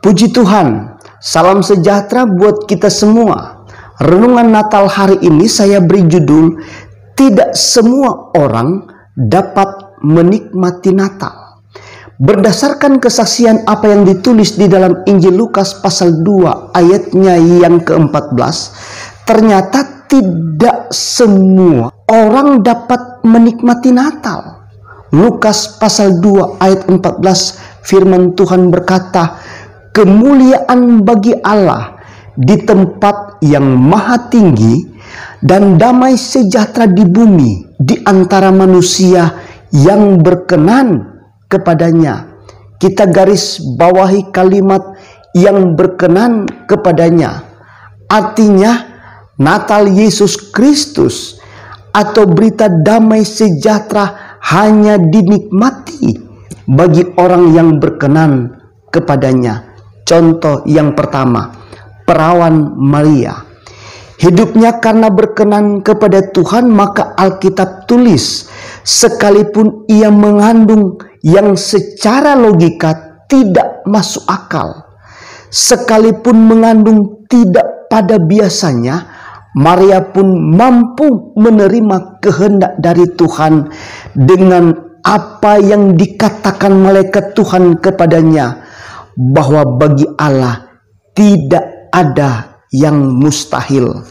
Puji Tuhan, salam sejahtera buat kita semua. Renungan Natal hari ini saya beri judul, Tidak Semua Orang Dapat Menikmati Natal. Berdasarkan kesaksian apa yang ditulis di dalam Injil Lukas pasal 2 ayatnya yang ke-14, ternyata tidak semua orang dapat menikmati Natal. Lukas pasal 2 ayat 14 firman Tuhan berkata, kemuliaan bagi Allah di tempat yang maha tinggi dan damai sejahtera di bumi di antara manusia yang berkenan kepadanya. Kita garis bawahi kalimat yang berkenan kepadanya. Artinya Natal Yesus Kristus atau berita damai sejahtera hanya dinikmati bagi orang yang berkenan kepadanya. Contoh yang pertama, perawan Maria. Hidupnya karena berkenan kepada Tuhan, maka Alkitab tulis, sekalipun ia mengandung yang secara logika tidak masuk akal, sekalipun mengandung tidak pada biasanya, Maria pun mampu menerima kehendak dari Tuhan dengan apa yang dikatakan malaikat Tuhan kepadanya, bahwa bagi Allah tidak ada yang mustahil.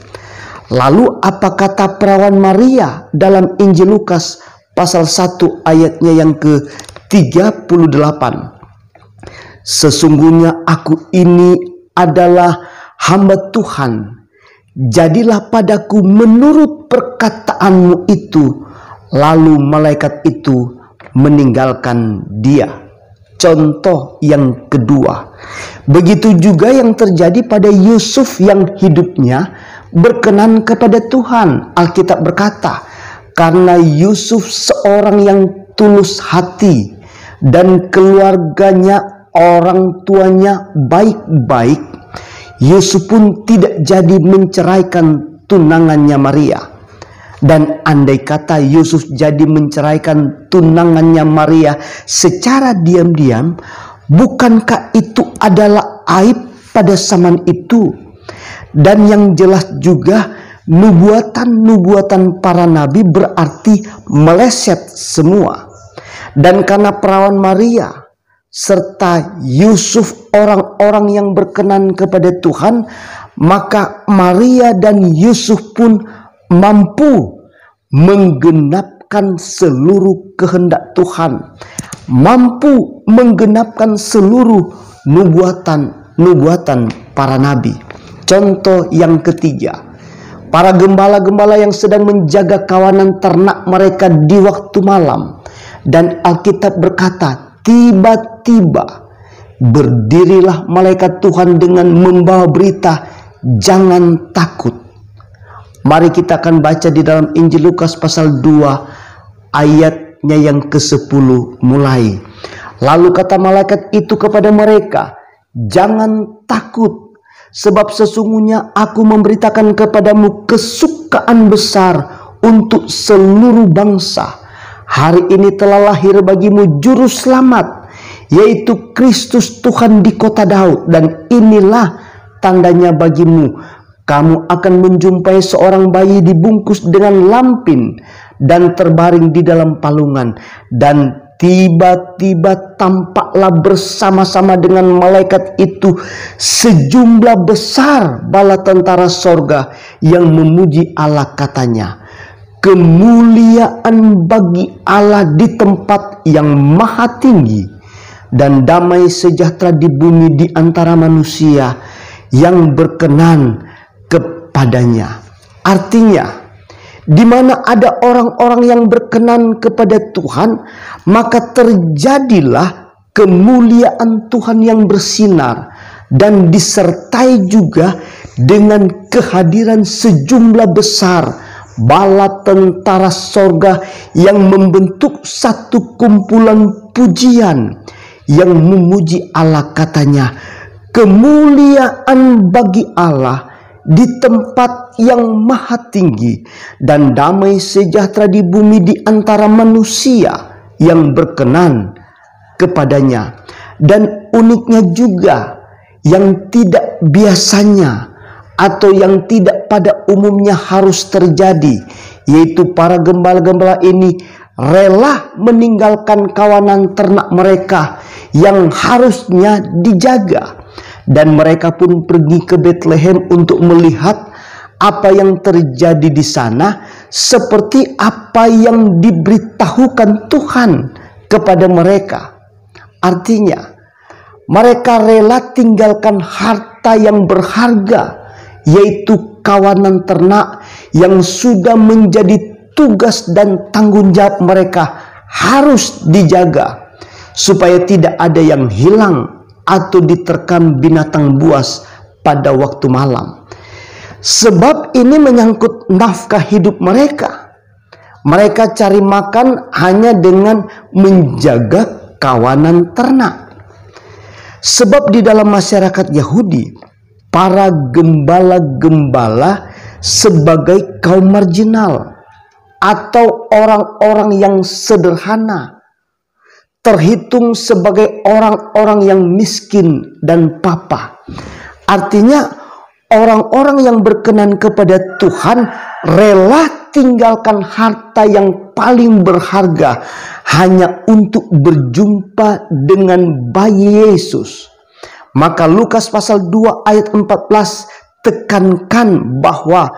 Lalu apa kata perawan Maria dalam Injil Lukas pasal 1 ayatnya yang ke-38? Sesungguhnya aku ini adalah hamba Tuhan, jadilah padaku menurut perkataanmu itu. Lalu malaikat itu meninggalkan dia. Contoh yang kedua, begitu juga yang terjadi pada Yusuf yang hidupnya berkenan kepada Tuhan. Alkitab berkata, karena Yusuf seorang yang tulus hati dan keluarganya, orang tuanya baik-baik, Yusuf pun tidak jadi menceraikan tunangannya Maria. Dan andai kata Yusuf jadi menceraikan tunangannya Maria secara diam-diam, bukankah itu adalah aib pada zaman itu? Dan yang jelas juga, nubuatan para nabi berarti meleset semua. Dan karena perawan Maria serta Yusuf orang-orang yang berkenan kepada Tuhan, maka Maria dan Yusuf pun mampu menggenapkan seluruh kehendak Tuhan, mampu menggenapkan seluruh nubuatan para nabi. Contoh yang ketiga, para gembala-gembala yang sedang menjaga kawanan ternak mereka di waktu malam, dan Alkitab berkata, tiba-tiba berdirilah malaikat Tuhan dengan membawa berita, jangan takut. Mari kita akan baca di dalam Injil Lukas pasal 2 ayatnya yang ke-10 mulai. Lalu kata malaikat itu kepada mereka, jangan takut, sebab sesungguhnya aku memberitakan kepadamu kesukaan besar untuk seluruh bangsa. Hari ini telah lahir bagimu juru selamat, yaitu Kristus Tuhan di kota Daud. Dan inilah tandanya bagimu, kamu akan menjumpai seorang bayi dibungkus dengan lampin dan terbaring di dalam palungan. Dan tiba-tiba tampaklah bersama-sama dengan malaikat itu sejumlah besar bala tentara sorga yang memuji Allah, katanya, kemuliaan bagi Allah di tempat yang maha tinggi dan damai sejahtera di bumi di antara manusia yang berkenan kepadanya. Artinya, di mana ada orang-orang yang berkenan kepada Tuhan, maka terjadilah kemuliaan Tuhan yang bersinar dan disertai juga dengan kehadiran sejumlah besar bala tentara sorga yang membentuk satu kumpulan pujian yang memuji Allah, katanya, kemuliaan bagi Allah di tempat yang maha tinggi dan damai sejahtera di bumi di antara manusia yang berkenan kepadanya. Dan uniknya juga, yang tidak biasanya atau yang tidak pada umumnya harus terjadi, yaitu para gembala-gembala ini rela meninggalkan kawanan ternak mereka yang harusnya dijaga, dan mereka pun pergi ke Betlehem untuk melihat apa yang terjadi di sana, seperti apa yang diberitahukan Tuhan kepada mereka. Artinya, mereka rela tinggalkan harta yang berharga, yaitu kawanan ternak yang sudah menjadi tugas dan tanggung jawab mereka harus dijaga, supaya tidak ada yang hilang atau diterkam binatang buas pada waktu malam. Sebab ini menyangkut nafkah hidup mereka. Mereka cari makan hanya dengan menjaga kawanan ternak. Sebab di dalam masyarakat Yahudi, para gembala-gembala sebagai kaum marginal atau orang-orang yang sederhana, terhitung sebagai orang-orang yang miskin dan papa. Artinya orang-orang yang berkenan kepada Tuhan rela tinggalkan harta yang paling berharga hanya untuk berjumpa dengan bayi Yesus. Maka Lukas pasal 2 ayat 14 tekankan bahwa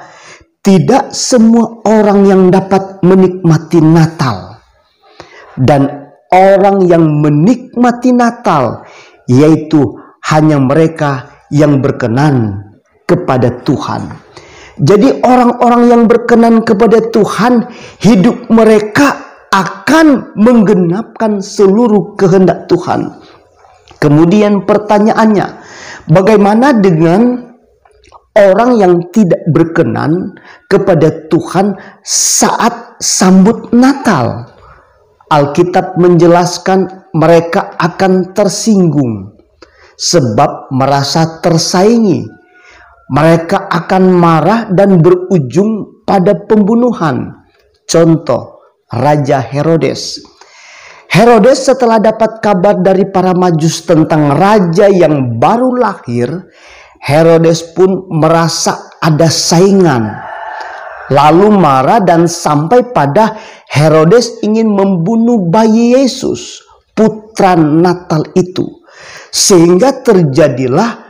tidak semua orang yang dapat menikmati Natal. Dan orang yang menikmati Natal yaitu hanya mereka yang berkenan kepada Tuhan. Jadi orang-orang yang berkenan kepada Tuhan, hidup mereka akan menggenapkan seluruh kehendak Tuhan. Kemudian pertanyaannya, bagaimana dengan orang yang tidak berkenan kepada Tuhan saat sambut Natal? Alkitab menjelaskan mereka akan tersinggung sebab merasa tersaingi. Mereka akan marah dan berujung pada pembunuhan. Contoh, Raja Herodes. Herodes setelah dapat kabar dari para Majus tentang raja yang baru lahir, Herodes pun merasa ada saingan. Lalu marah dan sampai pada Herodes ingin membunuh bayi Yesus, putra Natal itu. Sehingga terjadilah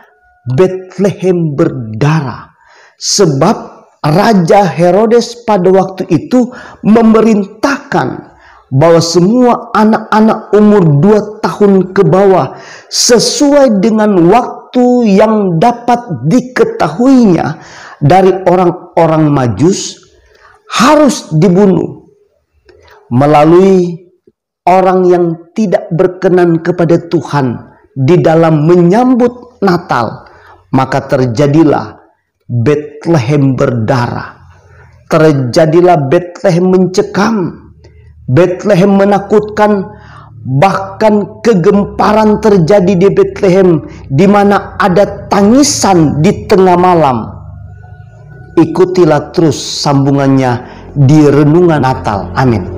Betlehem berdarah. Sebab Raja Herodes pada waktu itu memerintahkan bahwa semua anak-anak umur 2 tahun ke bawah sesuai dengan waktu yang dapat diketahuinya dari orang-orang Majus harus dibunuh melalui orang yang tidak berkenan kepada Tuhan di dalam menyambut Natal. Maka terjadilah Betlehem berdarah. Terjadilah Betlehem mencekam, Betlehem menakutkan, bahkan kegemparan terjadi di Betlehem, di mana ada tangisan di tengah malam. Ikutilah terus sambungannya di Renungan Natal. Amin.